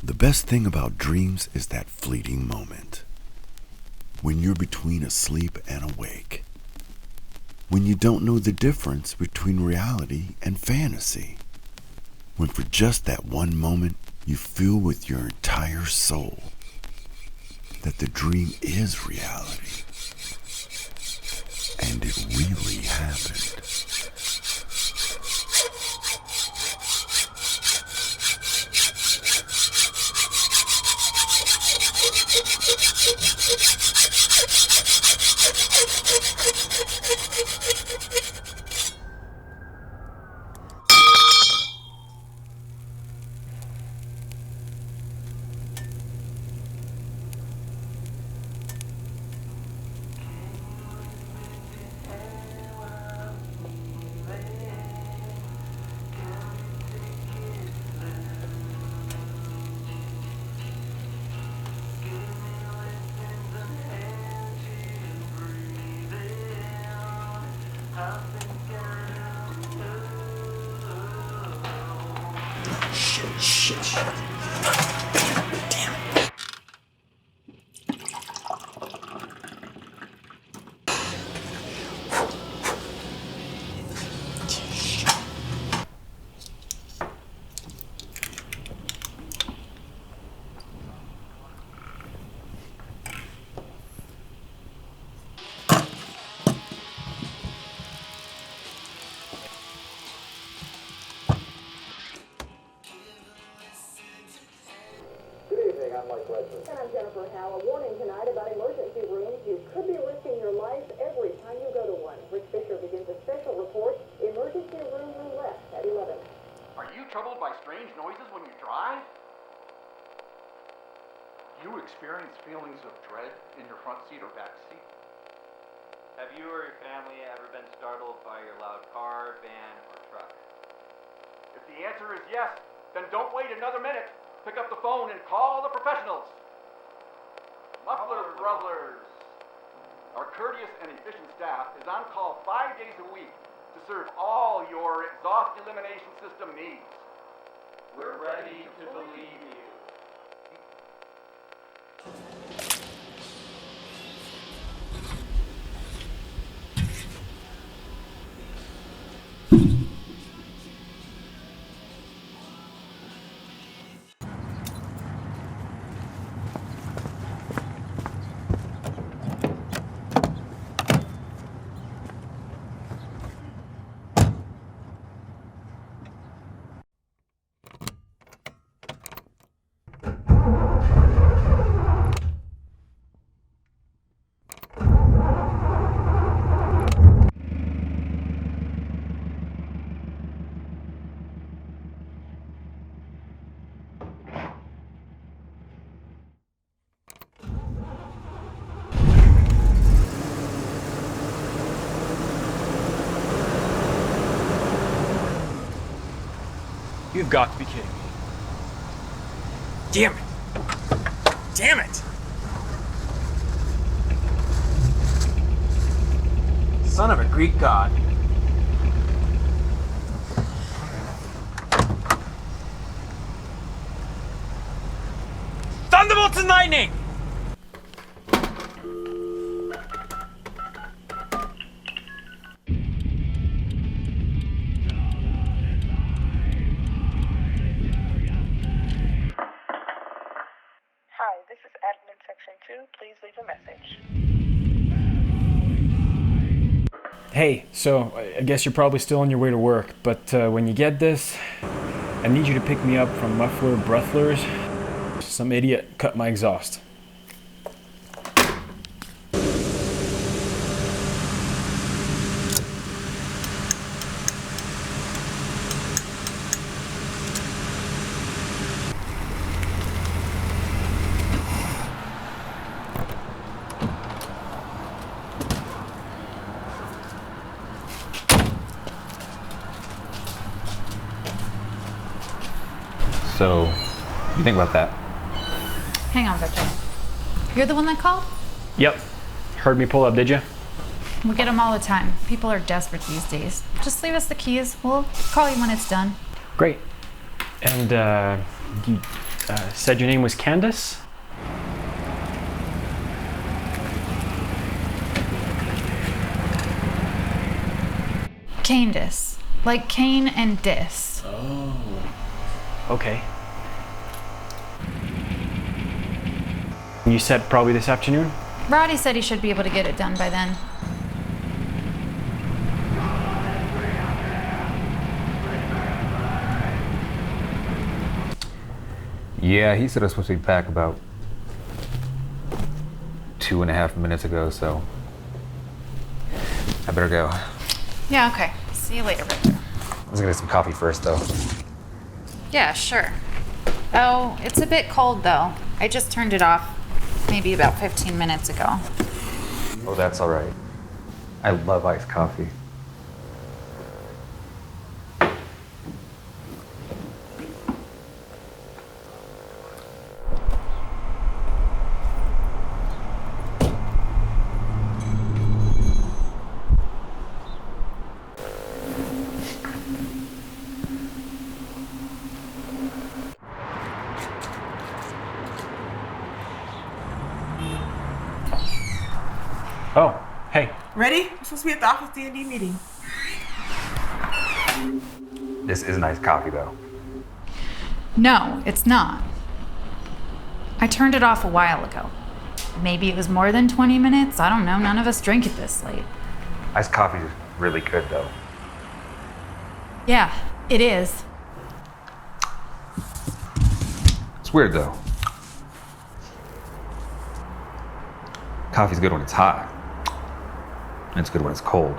The best thing about dreams is that fleeting moment. When you're between asleep and awake. When you don't know the difference between reality and fantasy. When for just that one moment you feel with your entire soul that the dream is reality. And it really happened. Shit. Damn. And I'm Jennifer Howe. A warning tonight about emergency rooms. You could be risking your life every time you go to one. Rick Fisher begins a special report, Emergency Room Roulette at 11. Are you troubled by strange noises when you drive? You experience feelings of dread in your front seat or back seat? Have you or your family ever been startled by your loud car, van, or truck? If the answer is yes, then don't wait another minute. Pick up the phone and call the professionals. Muffler Bruthlers. Our courteous and efficient staff is on call 5 days a week to serve all your exhaust elimination system needs. We're ready to believe you. You've got to be kidding me. Damn it! Damn it! Son of a Greek god. Thunderbolts and lightning! Hi, this is admin section 2. Please leave a message. Hey, so I guess you're probably still on your way to work, but when you get this, I need you to pick me up from Muffler Bruthlers. Some idiot cut my exhaust. So, you think about that? Hang on, Victor. You're the one that called? Yep. Heard me pull up, did you? We get them all the time. People are desperate these days. Just leave us the keys. We'll call you when it's done. Great. And, Said your name was Candace? Candace. Like Kane and Dis. Oh. Okay. You said probably this afternoon? Roddy said he should be able to get it done by then. Yeah, he said I was supposed to be back about 2.5 minutes ago, so I better go. Yeah, okay. See you later, Victor. I was gonna get some coffee first, though. Yeah, sure. Oh, it's a bit cold though. I just turned it off maybe about 15 minutes ago. Oh, that's all right. I love iced coffee. Oh, hey. Ready? We're supposed to be at the office D&D meeting. This is nice coffee, though. No, it's not. I turned it off a while ago. Maybe it was more than 20 minutes. I don't know. None of us drink it this late. Iced coffee is really good, though. Yeah, it is. It's weird, though. Coffee's good when it's hot. And it's good when it's cold.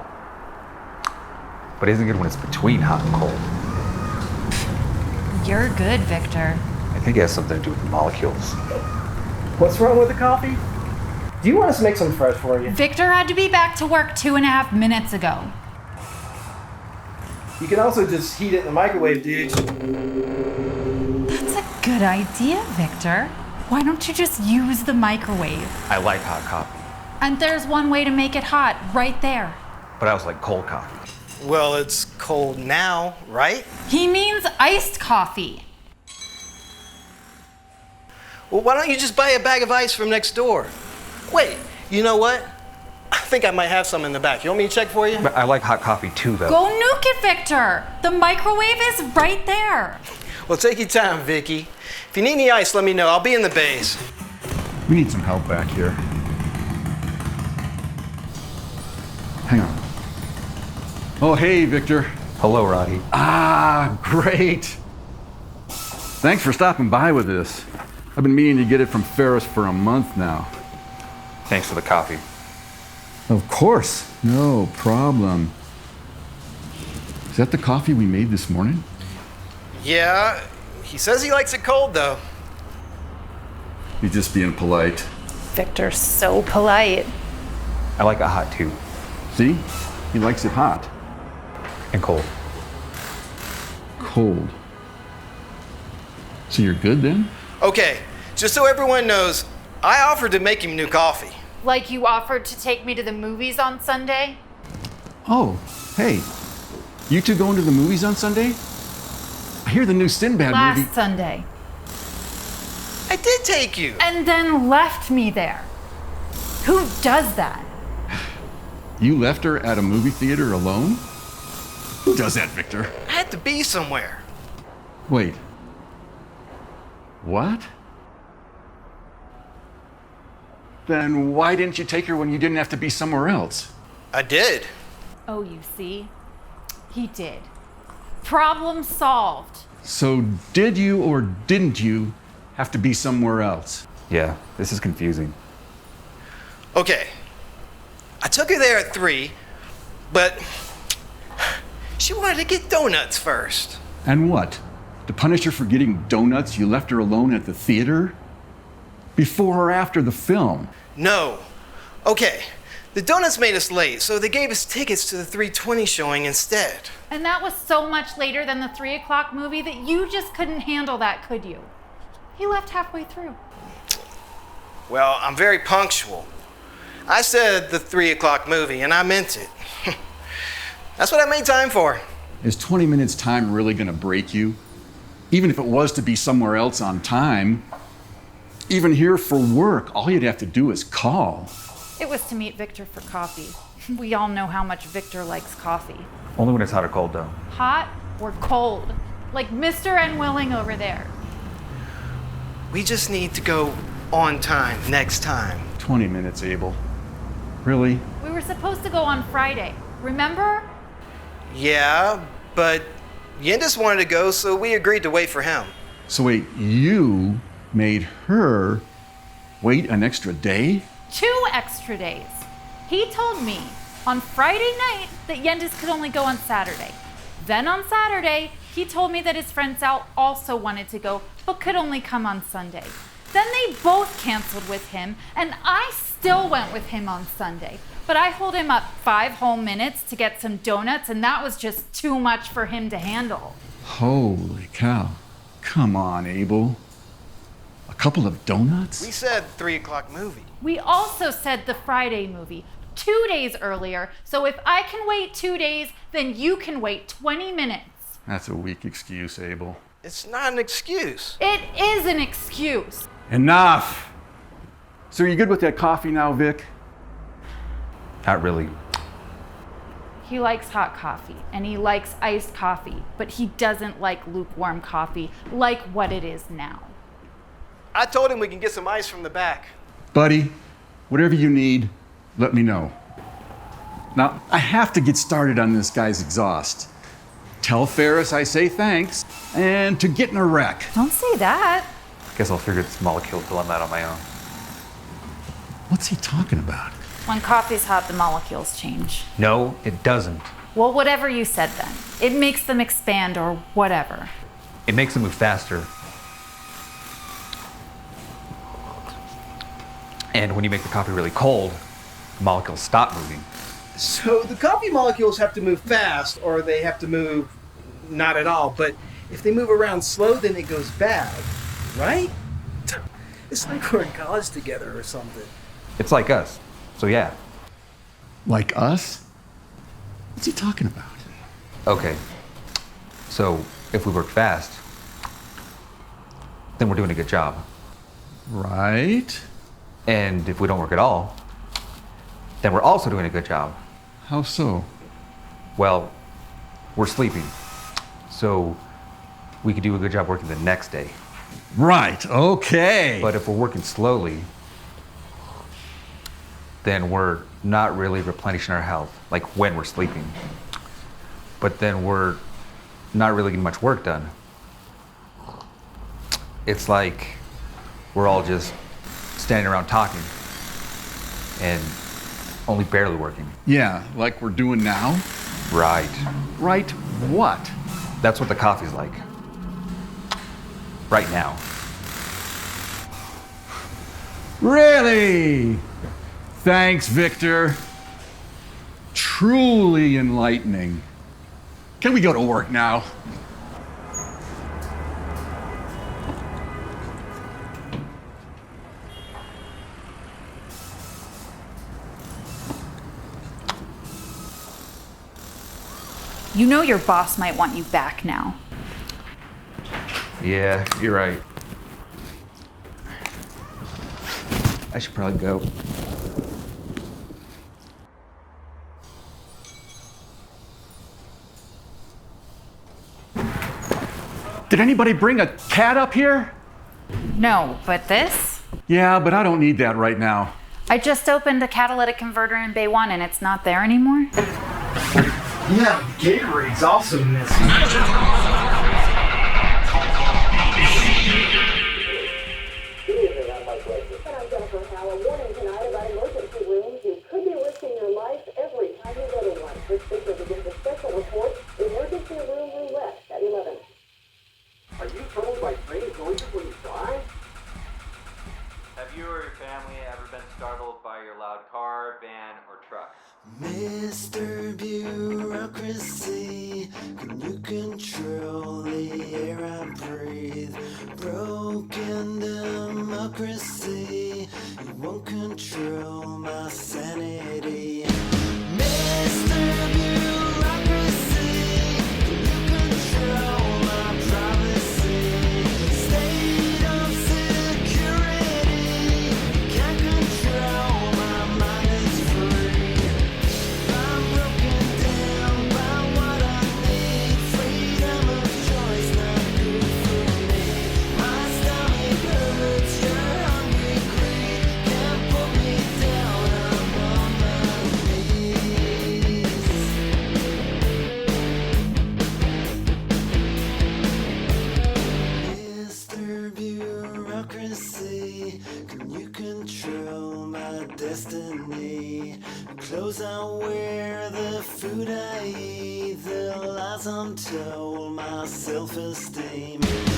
But it isn't good when it's between hot and cold. You're good, Victor. I think it has something to do with the molecules. What's wrong with the coffee? Do you want us to make some fresh for you? Victor had to be back to work 2.5 minutes ago. You can also just heat it in the microwave, dude. That's a good idea, Victor. Why don't you just use the microwave? I like hot coffee, And there's one way to make it hot, right there. but I also like cold coffee. Well, it's cold now, right? He means iced coffee. Well, why don't you just buy a bag of ice from next door? Wait, you know what? I think I might have some in the back. You want me to check for you? But I like hot coffee too, though. Go nuke it, Victor. The microwave is right there. Well, take your time, Vicky. If you need any ice, let me know. I'll be in the base. We need some help back here. Hang on. Oh, hey, Victor. Hello, Roddy. Ah, great. Thanks for stopping by with this. I've been meaning to get it from Ferris for a month now. Thanks for the coffee. Of course. No problem. Is that the coffee we made this morning? Yeah, he says he likes it cold, though. He's just being polite. Victor's so polite. I like it hot too, See? He likes it hot. and cold. Cold. So you're good then? Okay, just so everyone knows, I offered to make him new coffee. Like you offered to take me to the movies on Sunday? Oh, hey. You two going to the movies on Sunday? I hear the new Sinbad Last movie. Sunday. I did take you. And then left me there. Who does that? You left her at a movie theater alone? Who does that, Victor? I had to be somewhere. Wait. What? Then why didn't you take her when you didn't have to be somewhere else? I did. Oh, you see? He did. Problem solved. So did you or didn't you have to be somewhere else? Yeah, this is confusing. Okay. I took her there at 3, but she wanted to get donuts first. And what? To punish her for getting donuts, you left her alone at the theater? Before or after the film? No. Okay. The donuts made us late, so they gave us tickets to the 3:20 showing instead. And that was so much later than the 3 o'clock movie that you just couldn't handle that, could you? He left halfway through. Well, I'm very punctual. I said the 3 o'clock movie, and I meant it. That's what I made time for. Is 20 minutes time really gonna break you? Even if it was to be somewhere else on time, even here for work, all you'd have to do is call. It was to meet Victor for coffee. We all know how much Victor likes coffee. Only when it's hot or cold, though. Hot or cold? Like Mr. Unwilling over there. We just need to go on time next time. 20 minutes, Abel. Really? We were supposed to go on Friday, remember? Yeah, but Yendis wanted to go, so we agreed to wait for him. So wait, you made her wait an extra day? 2 extra days. He told me on Friday night that Yendis could only go on Saturday. Then on Saturday, he told me that his friend Sal also wanted to go, but could only come on Sunday. Then they both canceled with him, and I still went with him on Sunday. But I hold him up 5 whole minutes to get some donuts, and that was just too much for him to handle. Holy cow. Come on, Abel. A couple of donuts? We said 3 o'clock movie. We also said the Friday movie 2 days earlier, so if I can wait 2 days, then you can wait 20 minutes. That's a weak excuse, Abel. It's not an excuse. It is an excuse. Enough! So are you good with that coffee now, Vic? Not really. He likes hot coffee, and he likes iced coffee, but he doesn't like lukewarm coffee, like what it is now. I told him we can get some ice from the back. Buddy, whatever you need, let me know. Now, I have to get started on this guy's exhaust. Tell Ferris I say thanks, and to get in a wreck. Don't say that. Guess I'll figure this molecule till I'm out on my own. What's he talking about? When coffee's hot, the molecules change. No, it doesn't. Well, whatever you said then. It makes them expand or whatever. It makes them move faster. And when you make the coffee really cold, the molecules stop moving. So the coffee molecules have to move fast, or they have to move not at all. But if they move around slow, then it goes bad, right? It's like we're in college together or something. It's like us. So yeah. Like us? What's he talking about? Okay. So if we work fast, then we're doing a good job. Right. And if we don't work at all, then we're also doing a good job. How so? Well, we're sleeping. So we could do a good job working the next day. Right, okay. But if we're working slowly, then we're not really replenishing our health, like when we're sleeping. But then we're not really getting much work done. It's like we're all just standing around talking and only barely working. Yeah, like we're doing now? Right. Right what? That's what the coffee's like. Right now. Really? Thanks, Victor. Truly enlightening. Can we go to work now? You know your boss might want you back now. Yeah, you're right. I should probably go. Did anybody bring a cat up here? No, but this? Yeah, but I don't need that right now. I just opened a catalytic converter in Bay 1 and it's not there anymore. Yeah, Gatorade's also missing. A warning tonight about emergency rooms. You could be risking your life every time you go to one. This picture begins a special report. Emergency room roulette at 11. Are you troubled by strange noises when you fly? Have you or your family ever been startled by your loud car, van, or truck? Mr. Bureaucracy, can you control the air I breathe? Broken democracy, you won't control my sanity. Mr. Bureaucracy, can you control my privacy? destiny. Clothes I wear, the food I eat, the lies I'm told, my self-esteem.